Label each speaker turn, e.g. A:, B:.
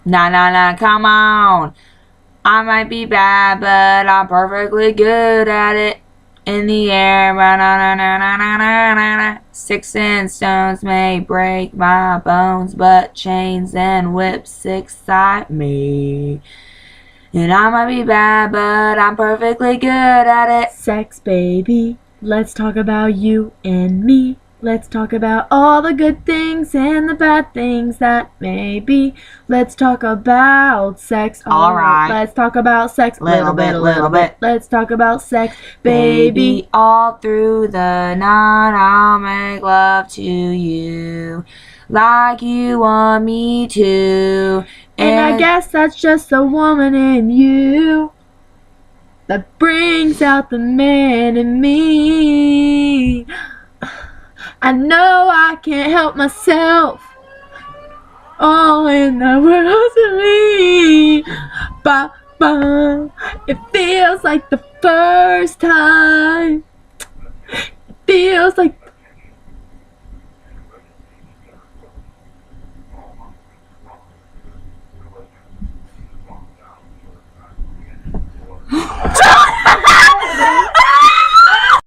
A: Nah, nah, nah, come on. I might be bad, but I'm perfectly good at it. In the air, sticks and stones may break my bones, but chains and whips excite me. And I might be bad, but I'm perfectly good at it.
B: Sex, baby, let's talk about you and me. Let's talk about all the good things and the bad things that may be. Let's talk about sex.
A: Alright.
B: Let's talk about sex.
A: Little bit.
B: Let's talk about sex,
A: Baby,
B: baby.
A: all through the night I'll make love to you like you want me to.
B: And I guess that's just the woman in you that brings out the man in me. I know I can't help myself. All in the world to me. Ba, ba. It feels like the first time. It feels like